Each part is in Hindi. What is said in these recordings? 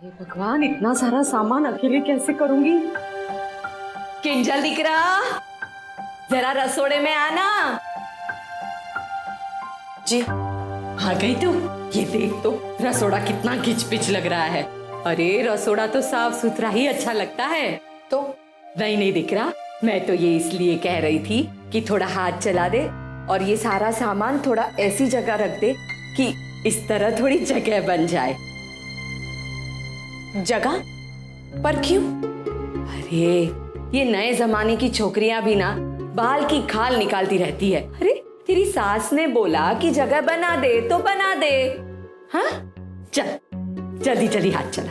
हे भगवान, इतना सारा सामान अकेले कैसे करूंगी। किंजल दिख रहा, जरा रसोड़े में आना। जी। आ गई तू? ये देख तो रसोड़ा कितना घिच पिच लग रहा है। अरे रसोड़ा तो साफ सुथरा ही अच्छा लगता है। तो नहीं दिख रहा? मैं तो ये इसलिए कह रही थी कि थोड़ा हाथ चला दे और ये सारा सामान थोड़ा ऐसी जगह रख दे कि इस तरह थोड़ी जगह बन जाए। जगह? पर क्यों? अरे ये नए जमाने की छोकरियां भी ना बाल की खाल निकालती रहती है। अरे तेरी सास ने बोला कि जगह बना दे तो बना दे। हाँ चल जल्दी जल्दी हाथ चला।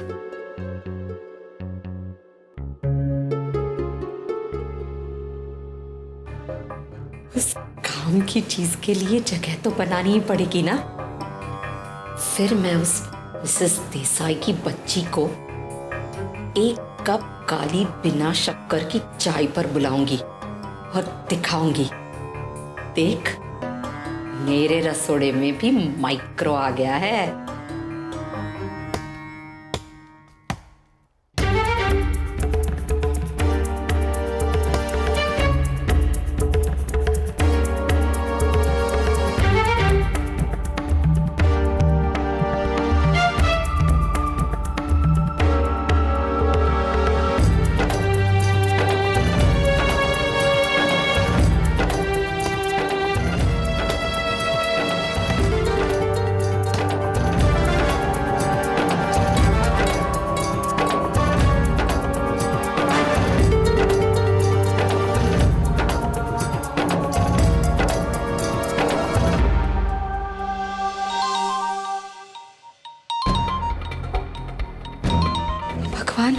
उस काम की चीज के लिए जगह तो बनानी ही पड़ेगी ना। फिर मैं उस मिसेस देसाई की बच्ची को एक कप काली बिना शक्कर की चाय पर बुलाऊंगी और दिखाऊंगी, देख मेरे रसोड़े में भी माइक्रो आ गया है। भगवान,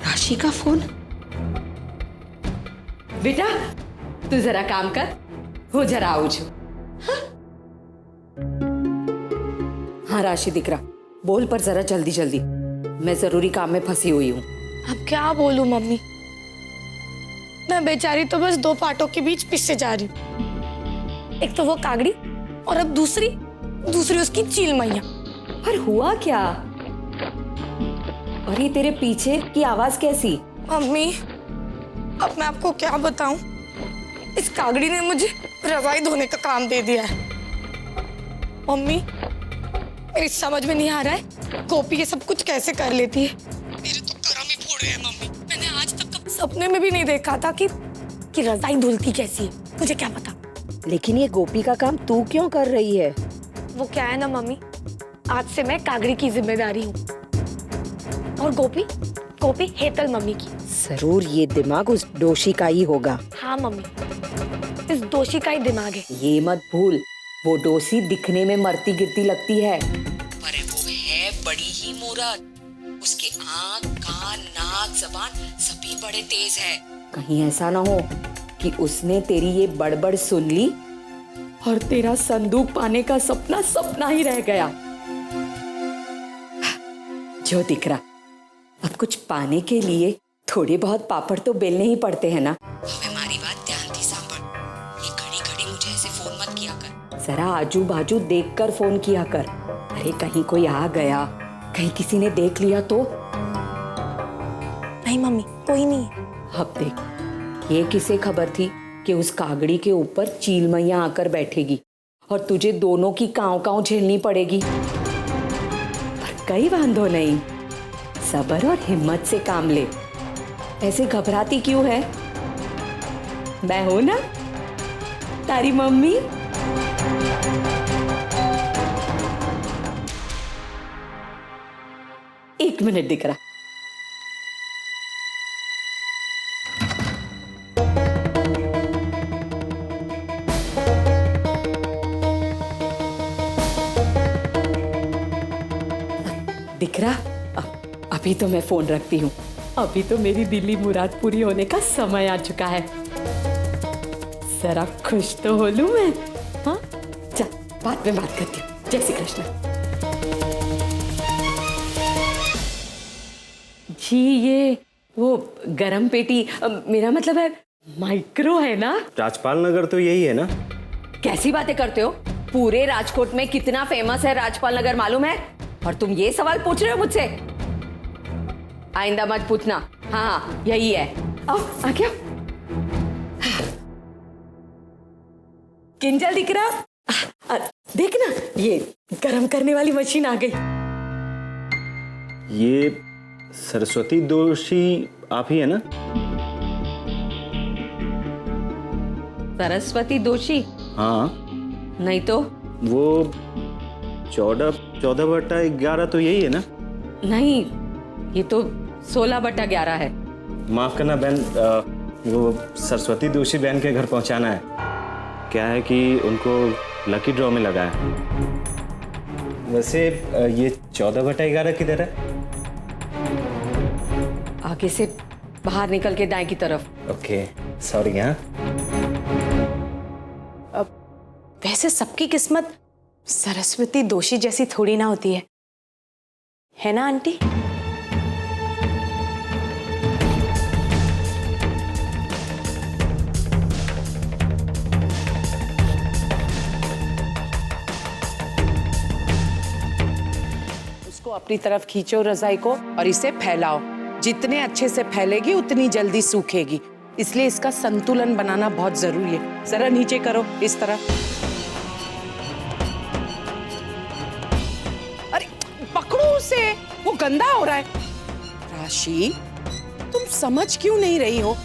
राशि का फोन। बेटा तू जरा काम कर, हो जरा आउज। हाँ राशि दिख रहा, बोल पर जरा जल्दी जल्दी, मैं जरूरी काम में फंसी हुई हूँ। अब क्या बोलूं मम्मी, मैं बेचारी तो बस दो पाटों के बीच पिससे जा रही हूँ। एक तो वो कागड़ी और अब दूसरी उसकी चील मैया। पर हुआ क्या? और ये तेरे पीछे की आवाज कैसी? मम्मी अब मैं आपको क्या बताऊं, इस कागड़ी ने मुझे रजाई धोने का काम दे दिया है। मम्मी मेरी समझ में नहीं आ रहा है गोपी ये सब कुछ कैसे कर लेती है। मेरे तो करम ही फूट गए मम्मी। मैंने आज तक कभी सपने में भी नहीं देखा था कि रजाई धुलती कैसी है, मुझे क्या पता। लेकिन ये गोपी का काम तू क्यों कर रही है? वो क्या है ना मम्मी, आज से मैं कागड़ी की जिम्मेदारी हूँ और गोपी हेतल मम्मी की। जरूर ये दिमाग उस दोषी का ही होगा। हाँ मम्मी, इस दोषी का ही दिमाग है। ये मत भूल, वो डोसी दिखने में मरती गिरती लगती है पर वो है बड़ी ही मूर्ख। उसके आँख, कान, नाक, जबान सभी बड़े तेज है। कहीं ऐसा ना हो कि उसने तेरी ये बड़बड़ सुन ली और तेरा संदूक पाने का सपना ही रह गया। जो दिख रहा, अब कुछ पाने के लिए थोड़े बहुत पापड़ तो बेलने ही पड़ते हैं ना। हमारी बात ध्यान से सांभर, ये घड़ी मुझे ऐसे फोन मत किया कर, जरा आजू बाजू देखकर फोन किया कर। अरे कहीं कोई आ गया, कहीं किसी ने देख लिया तो? नहीं मम्मी कोई नहीं। अब देख, ये किसे खबर थी कि उस कागड़ी के ऊपर चील मैया आकर बैठेगी और तुझे दोनों की कांव झेलनी पड़ेगी। पर कई बांधो नहीं, सब्र और हिम्मत से काम ले। ऐसे घबराती क्यों है? मैं हूं ना तारी मम्मी। एक मिनट दिख रहा। दिख रहा? अभी तो मैं फोन रखती हूँ, अभी तो मेरी दिली मुराद पूरी होने का समय आ चुका है। जरा खुश तो हो लूं मैं। हाँ चल, बाद में बात करती हूँ। जय श्री कृष्ण। जी ये वो गरम पेटी, मेरा मतलब है माइक्रो है ना? राजपाल नगर तो यही है ना? कैसी बातें करते हो? पूरे राजकोट में कितना फेमस है राजपाल नगर मालूम है? और तुम ये सवाल पूछ रहे हो मुझसे? आइंदा मत पूछना। हाँ हाँ यही है। आओ आ गया। किंजल दिख रहा? देख ना, ये गरम करने वाली मशीन आ गई। ये सरस्वती दोषी आप ही है ना? सरस्वती दोषी? हाँ। नहीं तो? वो 14/11 तो यही है ना? नहीं, ये तो 16/11 है। माफ करना बहन, वो सरस्वती दोषी बहन के घर पहुंचाना है। क्या है कि उनको लकी ड्रॉ में लगा है। वैसे ये 14/11 किधर है? आगे से बाहर निकल के दाएं की तरफ। Okay sorry. हाँ वैसे सबकी किस्मत सरस्वती दोषी जैसी थोड़ी ना होती है ना आंटी? उसको अपनी तरफ खींचो रजाई को और इसे फैलाओ। जितने अच्छे से फैलेगी उतनी जल्दी सूखेगी, इसलिए इसका संतुलन बनाना बहुत जरूरी है। जरा नीचे करो इस तरह। अरे पकड़ो उसे, वो गंदा हो रहा है। राशि, तुम समझ क्यों नहीं रही हो?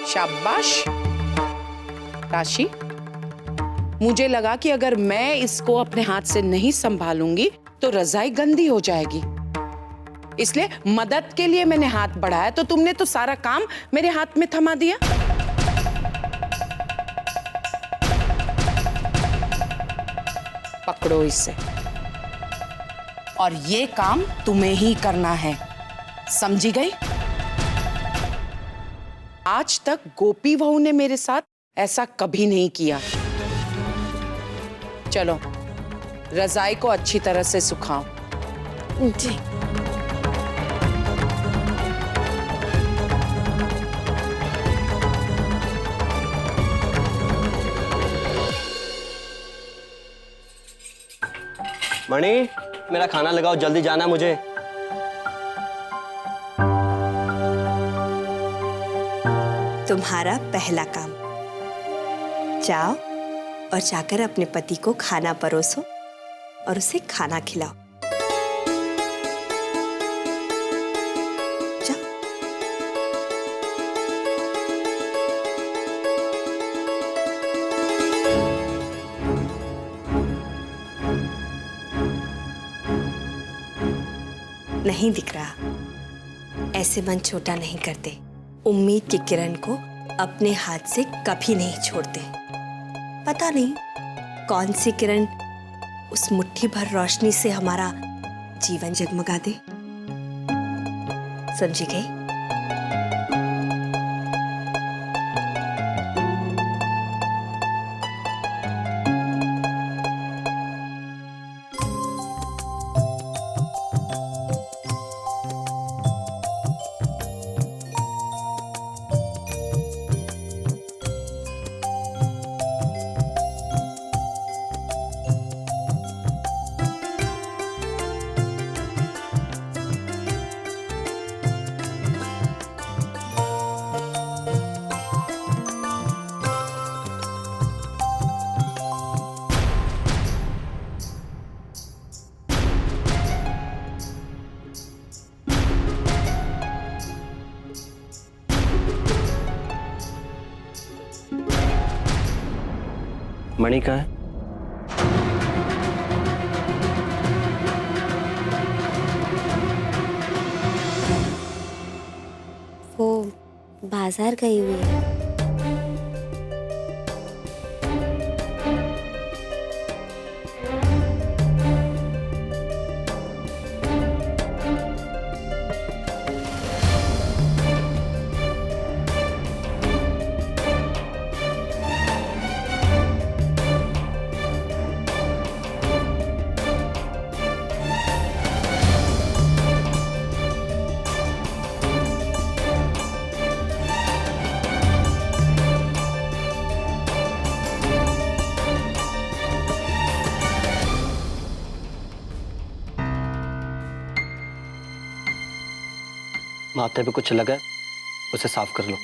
शाबाश राशि, मुझे लगा कि अगर मैं इसको अपने हाथ से नहीं संभालूंगी तो रजाई गंदी हो जाएगी, इसलिए मदद के लिए मैंने हाथ बढ़ाया, तो तुमने तो सारा काम मेरे हाथ में थमा दिया। पकड़ो इसे, और ये काम तुम्हें ही करना है, समझी गई? आज तक गोपी बहू ने मेरे साथ ऐसा कभी नहीं किया। चलो रजाई को अच्छी तरह से सुखाओ। जी। मणि, मेरा खाना लगाओ, जल्दी जाना मुझे। तुम्हारा पहला काम, जाओ और जाकर अपने पति को खाना परोसो और उसे खाना खिलाओ। जाओ। नहीं दिख रहा? ऐसे मन छोटा नहीं करते। उम्मीद की किरण को अपने हाथ से कभी नहीं छोड़ते। पता नहीं कौन सी किरण उस मुट्ठी भर रोशनी से हमारा जीवन जगमगा दे। समझी गई? मणि कहाँ है? वो बाजार गई हुई है। माथे पे कुछ लगा है, उसे साफ कर लो।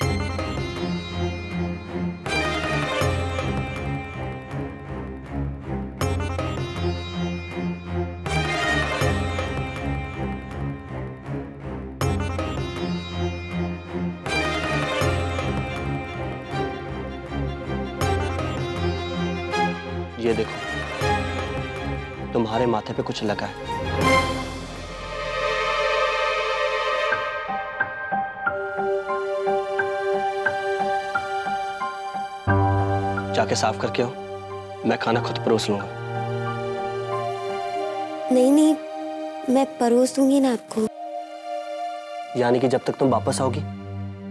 ये देखो, तुम्हारे माथे पे कुछ लगा है। जाके साफ करके आओ, मैं खाना खुद परोस लूंगा। नहीं नहीं, मैं परोस दूंगी ना आपको। यानी कि जब तक तुम वापस आओगी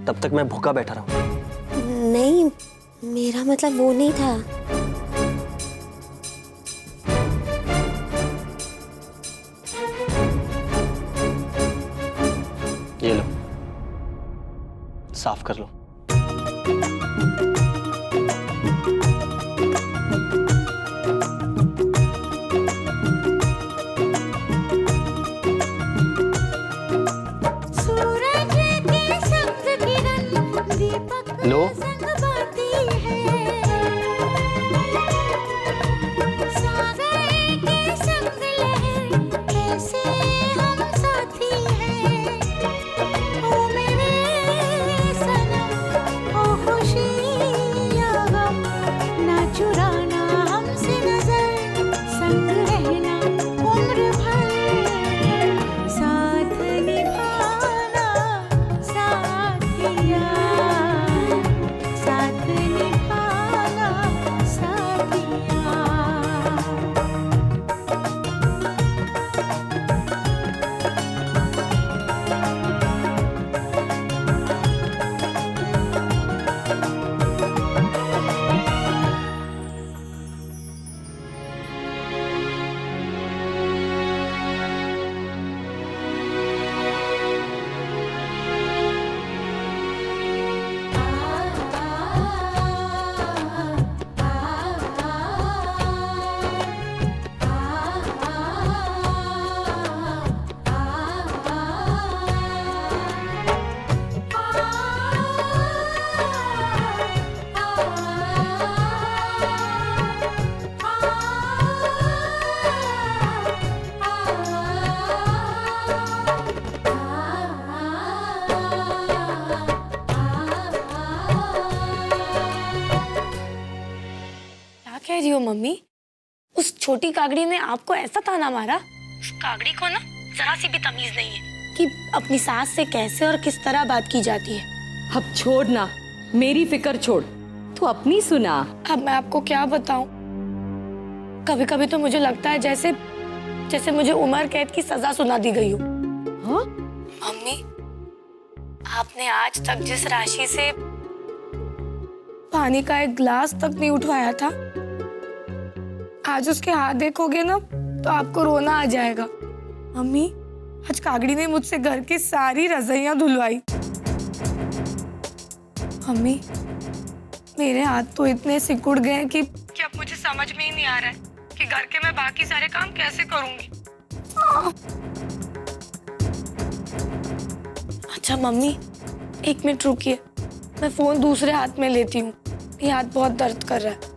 तब तक मैं भूखा बैठा रहूं? नहीं, मेरा मतलब वो नहीं था। ये लो, साफ कर लो। लो, कह रही हो मम्मी? उस छोटी कागड़ी ने आपको ऐसा ताना मारा? उस कागड़ी को ना जरा सी भी तमीज नहीं है कि अपनी सास से कैसे और किस तरह बात की जाती है। अब छोड़ ना, मेरी फिक्र छोड़, तू अपनी सुना। अब मैं आपको क्या बताऊं? कभी कभी तो मुझे लगता है जैसे जैसे मुझे उम्र कैद की सजा सुना दी गई हो। हाँ? मम्मी, आपने आज तक जिस राशि से पानी का एक गिलास तक नहीं उठवाया था, आज उसके हाथ देखोगे ना तो आपको रोना आ जाएगा। मम्मी, आज कागड़ी ने मुझसे घर की सारी रजाइयां धुलवाई। मम्मी, मेरे हाथ तो इतने सिकुड़ गए कि अब मुझे समझ में ही नहीं आ रहा है कि घर के मैं बाकी सारे काम कैसे करूंगी। अच्छा मम्मी, 1 मिनट रुकिए, मैं फोन दूसरे हाथ में लेती हूँ। ये हाथ बहुत दर्द कर रहा है।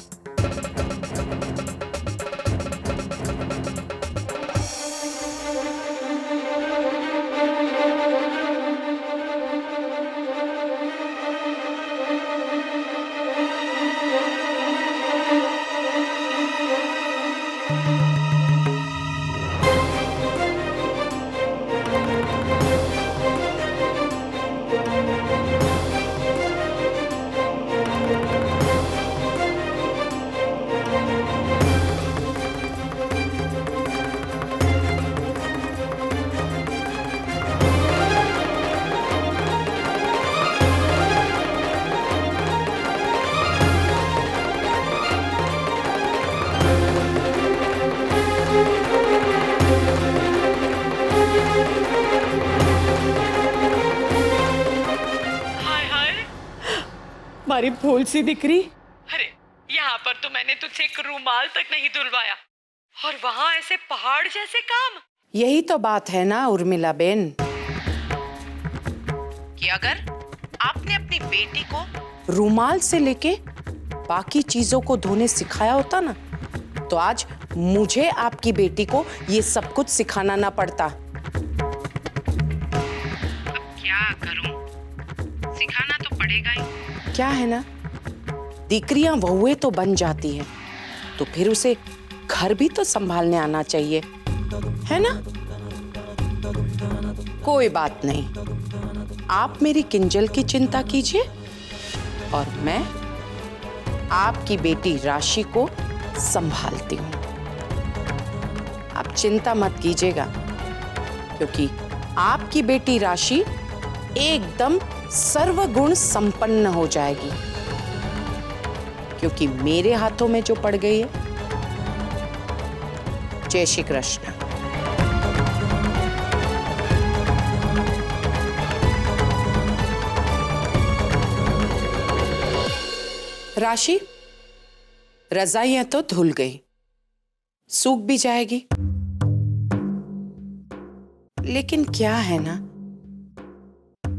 हमारी भोल सी दिकरी। अरे यहाँ पर तो मैंने तुझसे एक रूमाल तक नहीं धुलवाया और वहाँ ऐसे पहाड़ जैसे काम। यही तो बात है ना उर्मिला बेन। कि अगर आपने अपनी बेटी को रुमाल से लेके बाकी चीजों को धोने सिखाया होता ना, तो आज मुझे आपकी बेटी को ये सब कुछ सिखाना ना पड़ता। अब क्या करूं? सिखाना तो पड़ेगा ही। क्या है ना, दीकरियां बहुएं तो बन जाती हैं, तो फिर उसे घर भी तो संभालने आना चाहिए, है ना? कोई बात नहीं, आप मेरी किंजल की चिंता कीजिए और मैं आपकी बेटी राशि को संभालती हूँ। आप चिंता मत कीजिएगा, क्योंकि आपकी बेटी राशि एकदम सर्वगुण संपन्न हो जाएगी, क्योंकि मेरे हाथों में जो पड़ गई है। जय श्री कृष्ण। राशि, रजाइयां तो धुल गई, सूख भी जाएगी, लेकिन क्या है ना,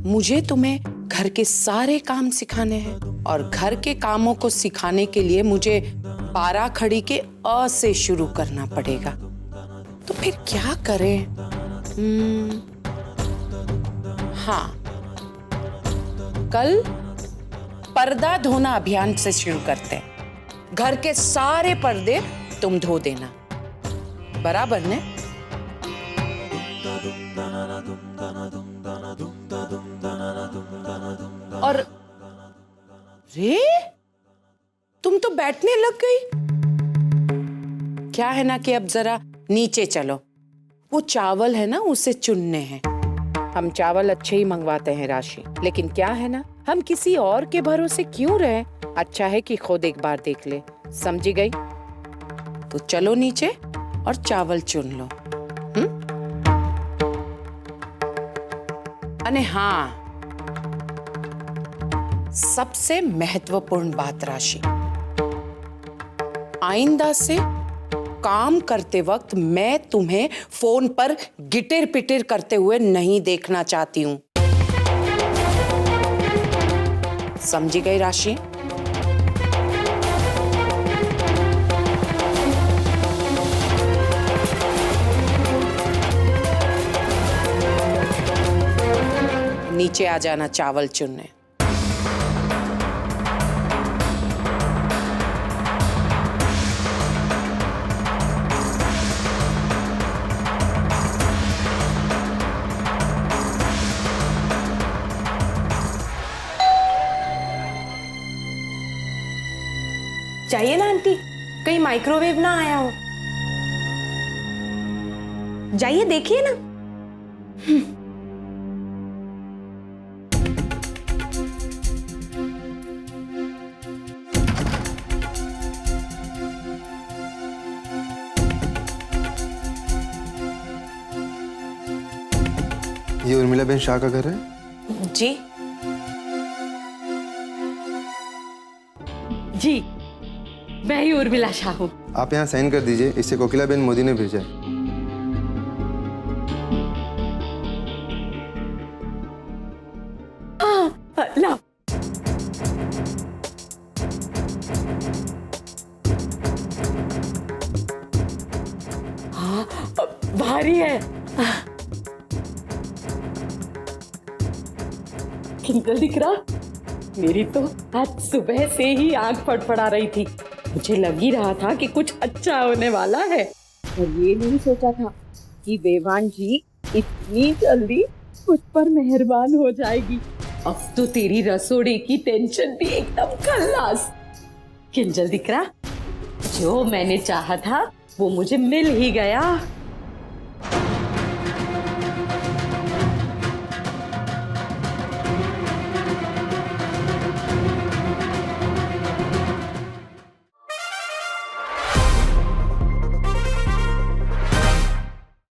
मुझे तुम्हें घर के सारे काम सिखाने हैं और घर के कामों को सिखाने के लिए मुझे 12 खड़ी के अ से शुरू करना पड़ेगा। तो फिर क्या करें? हाँ, कल पर्दा धोना अभियान से शुरू करते हैं। घर के सारे पर्दे तुम धो देना, बराबर ने? और रे, तुम तो बैठने लग गई। क्या है ना कि अब जरा नीचे चलो, वो चावल है ना उसे चुनने हैं। हम चावल अच्छे ही मंगवाते हैं राशि, लेकिन क्या है ना, हम किसी और के भरोसे क्यों रहे? अच्छा है कि खुद एक बार देख ले, समझी गई? तो चलो नीचे और चावल चुन लो। अने हाँ, सबसे महत्वपूर्ण बात राशि, आइंदा से काम करते वक्त मैं तुम्हें फोन पर गिटिर पिटिर करते हुए नहीं देखना चाहती हूं। समझी गई राशि? नीचे आ जाना चावल चुनने। चाहिए ना आंटी, कहीं माइक्रोवेव ना आया हो। जाइए देखिए ना। ये उर्मिला बहन शाह का घर है? जी जी, मैं ही उर्मिला शाह हूँ। आप यहाँ साइन कर दीजिए, इसे कोकिला बहन मोदी ने भेजा है। ला। हाँ, भारी है। किंजल दिख रहा? मेरी तो आज सुबह से ही आंख फड़फड़ा रही थी। मुझे लग ही रहा था कि कुछ अच्छा होने वाला है, और ये नहीं सोचा था कि देवान जी इतनी जल्दी मुझ पर मेहरबान हो जाएगी। अब तो तेरी रसोड़ी की टेंशन भी एकदम खल्लास। किंजल दिख रहा? जो मैंने चाहा था वो मुझे मिल ही गया।